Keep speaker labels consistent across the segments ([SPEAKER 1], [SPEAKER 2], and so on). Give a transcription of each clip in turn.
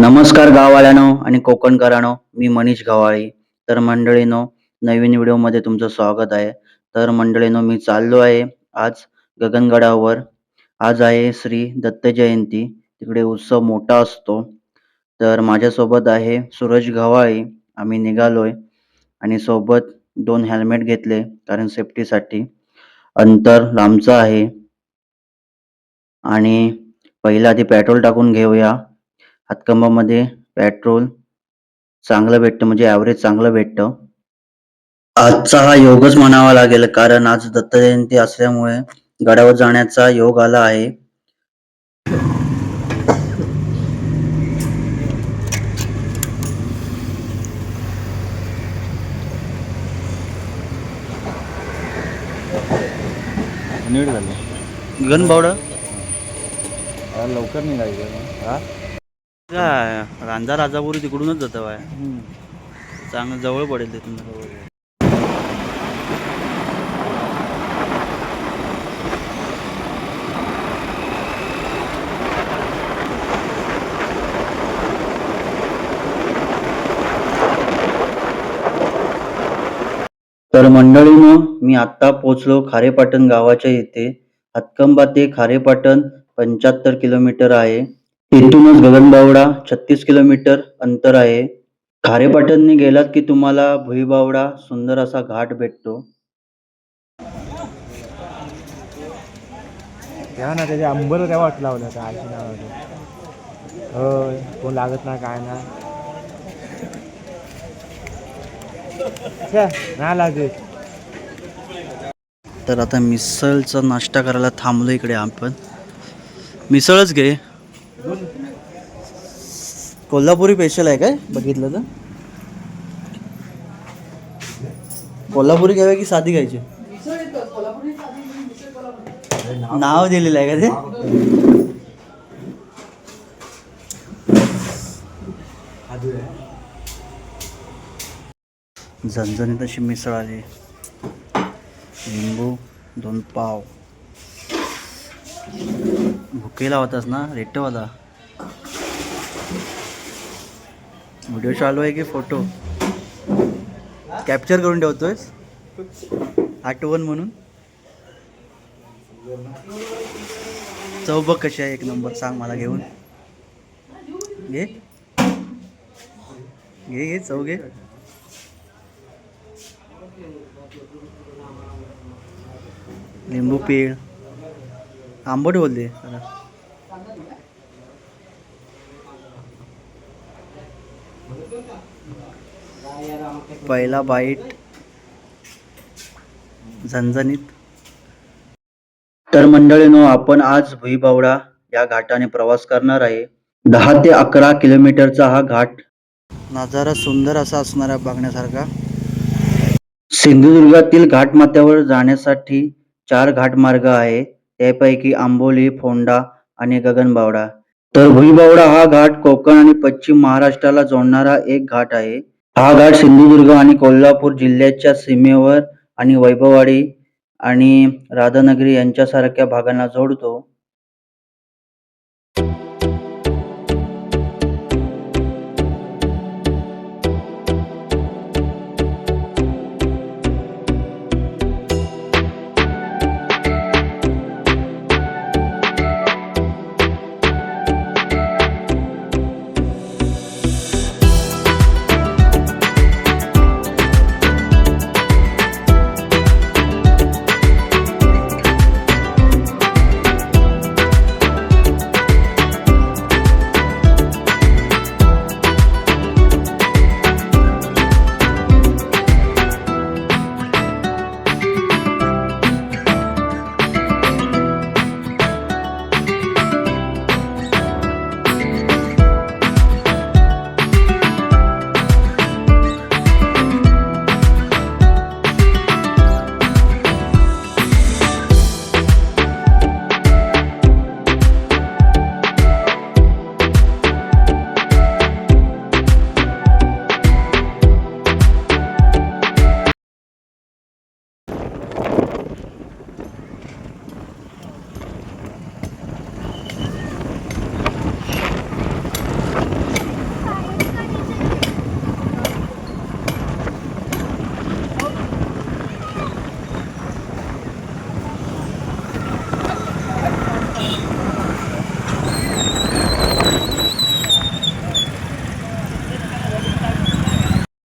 [SPEAKER 1] नमस्कार गाववाल्यानो आणि कोकणकरांनो, मी मनीष गव्हाळे. तर मंडळींनो, नवीन व्हिडिओमध्ये तुमचं स्वागत आहे. तर मंडळींनो, मी चाललो आहे आज गगनगडावर. आज आहे श्री दत्त जयंती. तिकडे उत्सव मोठा असतो. तर माझ्यासोबत आहे सूरज गव्हाळे. आम्ही निघालोय आणि सोबत 2 हेल्मेट घेतले कारण सेफ्टीसाठी. अंतर लांबचं आहे आणि पहिला आधी पेट्रोल टाकून घेऊया. हातकंबामध्ये पेट्रोल चांगलं भेटतं, म्हणजे ॲव्हरेज चांगलं भेटतं. आजचा हा योगच म्हणावा लागेल, कारण आज दत्त जयंती असल्यामुळे गडावर जाण्याचा योग आला आहे.
[SPEAKER 2] नीट झालं
[SPEAKER 1] गणबावडा
[SPEAKER 2] लवकर निघायचं हा
[SPEAKER 1] काय रांजा राजापुरी तिकडूनच जातं बाय. चांगलं जवळ पडेल ते तुम्हाला. तर मंडळीनो, मी आत्ता पोचलो खारेपाटण गावाच्या इथे. हातकंबा ते खारेपाटण 75 किलोमीटर आहे. तिथूनच गगनबावडा 36 किलोमीटर अंतर आहे. खारेपाटणने गेलात की तुम्हाला भुईबावडा सुंदर असा घाट भेटतो.
[SPEAKER 2] तेव्हा ना त्याच्या अंबर तेव्हा वाट लावलं होतं आजी नावाचं. होय, कोण लागत ना काय ना नाही लागत.
[SPEAKER 1] तर आता मिसळचा नाश्ता करायला थांबलो इकडे आपण. मिसळच घे. कोल्हापुरी स्पेशल आहे काय बघितलं तर? कोल्हापुरी घ्यावे की साधी घ्यायची? नाव दिलेलं आहे का ते? झणझणीत अशी मिसळ आली. लिंबू 2 पाव. भुकेला होतास ना रेटवाला? व्हिडिओ चालू आहे की फोटो कॅप्चर करून ठेवतोयस आठवण म्हणून? चव बघ कशी आहे, एक नंबर. सांग मला. घेऊन घे घे घे चव घे. लिंबू पीळ. आंबट बोलते. पहिला बाईट झणझणीत. तर मंडळीनो, आपण आज भुईबावडा या घाटाने प्रवास करणार आहे. 10 ते 11 किलोमीटरचा हा घाट. नजारा सुंदर असा असणार आहे बघण्यासारखा. सिंधुदुर्गातील घाटमाथ्यावर जाण्यासाठी 4 घाटमार्ग आहे. त्यापैकी आंबोली, फोंडा आणि गगनबावडा. तर भुईबावडा हा घाट कोकण आणि पश्चिम महाराष्ट्राला जोडणारा एक घाट आहे. हा घाट सिंधुदुर्ग आणि कोल्हापूर जिल्ह्याच्या सीमेवर आणि वैभववाडी आणि राधानगरी यांच्यासारख्या भागांना जोडतो.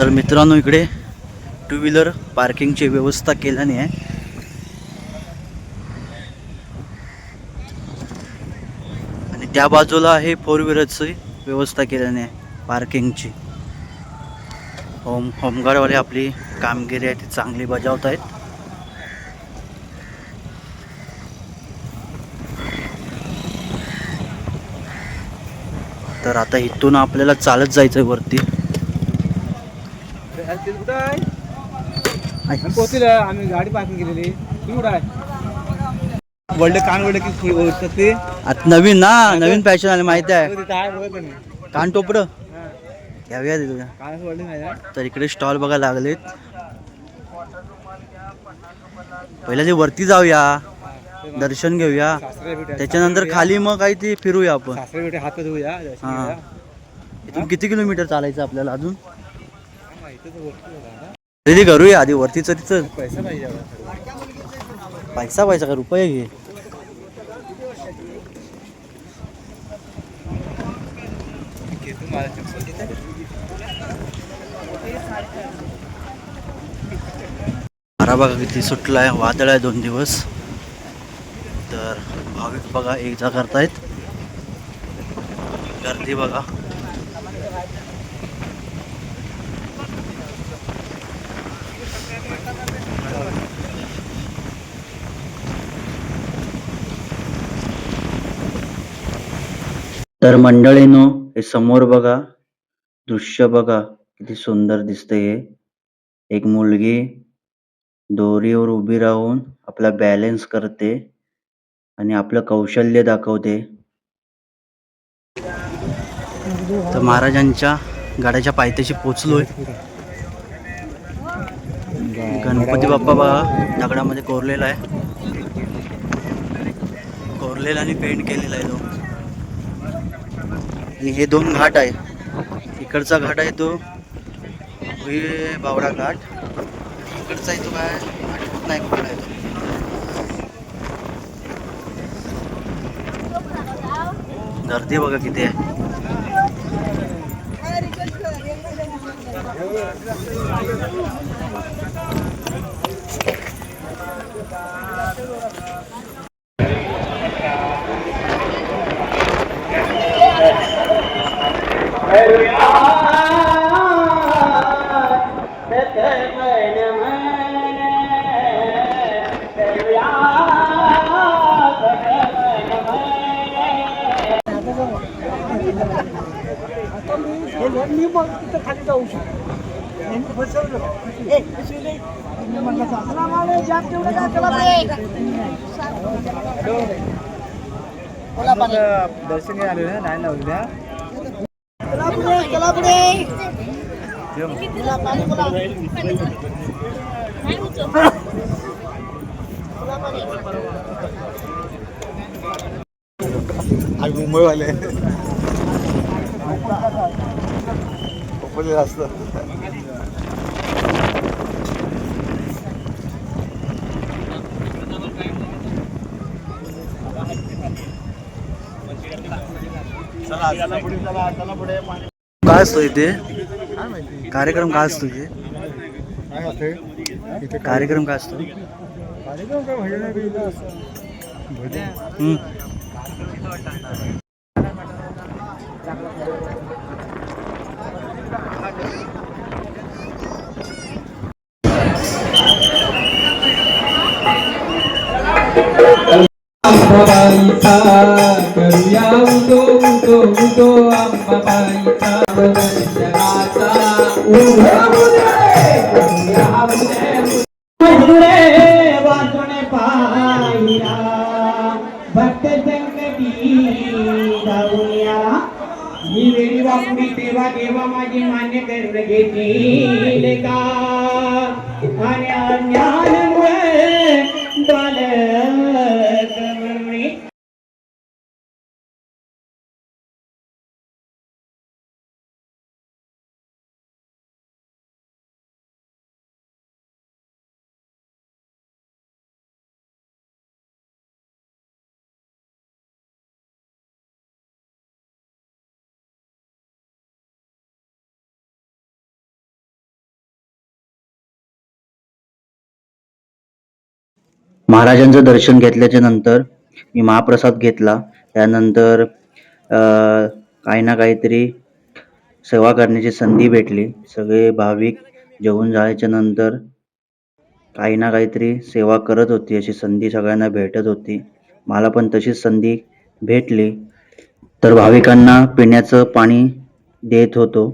[SPEAKER 1] तर मित्रांनो इकडे टू व्हीलर पार्किंगची व्यवस्था केल्याने आहे. आणि त्या बाजूला आहे फोर व्हीलरची व्यवस्था केल्याने आहे पार्किंगची. होमगार्डवाले आपली कामगिरी आहे ती चांगली बजावत आहेत. तर आता इथून आपल्याला चालत जायचंय वरती.
[SPEAKER 2] आम्ही गाडी पार्किंग केलेली. तुम्ही कुठं आहे? वर्ल्ड कान वर्ल्ड की ओळखतात ते.
[SPEAKER 1] आता नवीन ना, नवीन फॅशन आले माहिती आहे.
[SPEAKER 2] तिथं आहे बघत नाही.
[SPEAKER 1] कान टोपडं घ्याव्या तुझ्या.
[SPEAKER 2] कानाचं वर्ल्ड नाही आहे.
[SPEAKER 1] तर इकडे स्टॉल बघा लागलेत. पहिल्या ते वरती जाऊया, दर्शन घेऊया,
[SPEAKER 2] सासरे भेटूया.
[SPEAKER 1] त्याच्यानंतर खाली मग काही ते फिरूया आपण.
[SPEAKER 2] सासरे भेटे हात धुऊया.
[SPEAKER 1] हा. इथून किती किलोमीटर चालायचं आपल्याला अजून? खरेदी करूया आधी वरती चल.
[SPEAKER 2] पैसा पाहिजे.
[SPEAKER 1] पैसा का रुपये घे. वारा बघा किती सुटला आहे, वादळ आहे 2 दिवस. तर भाविक बघा ये जा करतायत. गर्दी बघा. तर मंडळीनो हे समोर बघा, दृश्य बघा किती सुंदर दिसतंय. एक मुलगी दोरीवर उभी राहून आपला बॅलन्स करते आणि आपलं कौशल्य दाखवते. तर महाराजांच्या गाड्याच्या पायथ्याशी पोचलोय. गणपती बाप्पा बघा दगडामध्ये कोरलेला आहे. कोरलेला आणि पेंट केलेला आहे तो. आणि हे 2 घाट आहे. इकडचा घाट आहे तो बावडा घाट. इकडचा आहे तो काय आठवत नाही कुठला आहे तो. गर्दी बघा किती आहे.
[SPEAKER 2] दर्शन आले ना नाही लावल्या. आज मुंबईवाले असतं.
[SPEAKER 1] काय असतो इथे कार्यक्रम? काय असतो इथे कार्यक्रम? काय असतो?
[SPEAKER 3] अंबाबाईचा करूया उदो उदो उदो अंबाबाईचा दर्शनाचा वाजणे पाहिला भक्त संकटी जाऊया. ही वेळी वापरी तेव्हा देवा माझी मान्य करून घेतील का? आणि अज्ञानमुळे बालक
[SPEAKER 1] महाराजांचं दर्शन घेतल्याच्या नंतर मी महाप्रसाद घेतला. त्यानंतर काही ना काहीतरी सेवा करण्याची संधी भेटली. सगळे भाविक जेवून झाल्याच्या नंतर काही ना काहीतरी सेवा करत होती, अशी संधी सगळ्यांना भेटत होती. मला पण तशीच संधी भेटली. तर भाविकांना पिण्याचं पाणी देत होतो.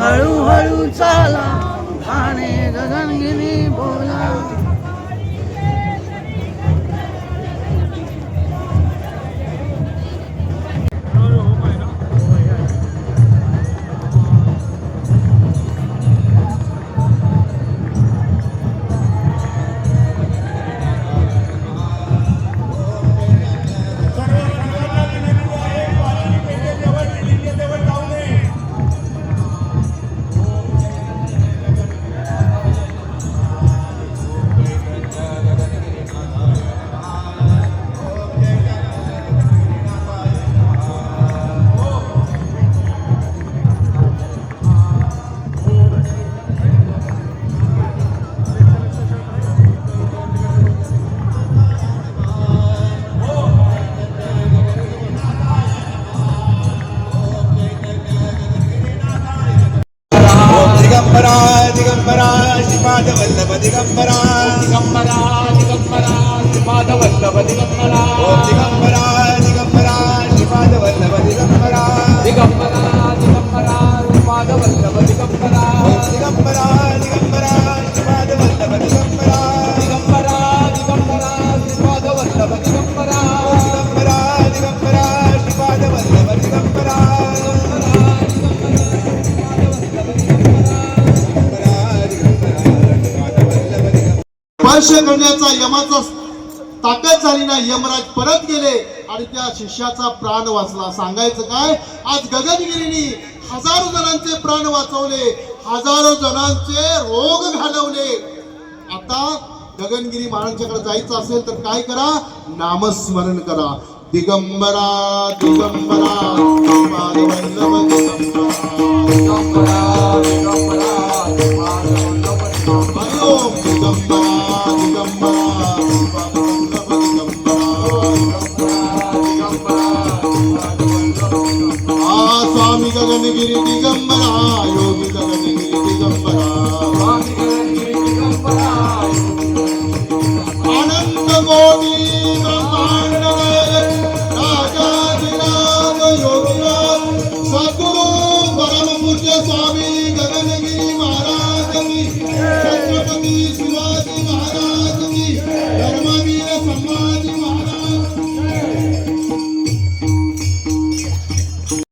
[SPEAKER 4] हळूहळू चाला ठाणे गगनगिरी बोला.
[SPEAKER 5] दिगंबरा दिगंबरा श्रीपाद वल्लभ दिगंबरा दिगंबरा दिगंबरा श्रीपाद वल्लभ दिगंबरा दिगंबरा दिगंबरा श्रीपाद वल्लभ दिगंबरा दिगंबरा
[SPEAKER 6] स्पर्श करण्याचा यमाचा ताकद झाली ना, यमराज परत गेले आणि त्या शिष्याचा प्राण वाचला. सांगायचं काय, आज गगनगिरीनी हजारो जणांचे प्राण वाचवले, हजारो जणांचे रोग घालवले. आता गगनगिरी महाराजांकडे जायचं असेल तर काय करा, नामस्मरण करा. दिगंबरा दिगंबरा पादवल्लभ दिगंबरा, हरि ओम. दिगंबरा दिगंबरा पादवल्लभ दिगंबरा. स्वामी गगनगिरी दिगंबरा, योगी गगनगिरी दिगंबरा, अनंत कोटी ब्रह्मांड नायक राजाधिराज योगीराज सद्गुरु परमपूज्य स्वामी गगनगिरी महाराज की, छत्रपती शिवाजी महाराज की, धर्मवीर सम्मान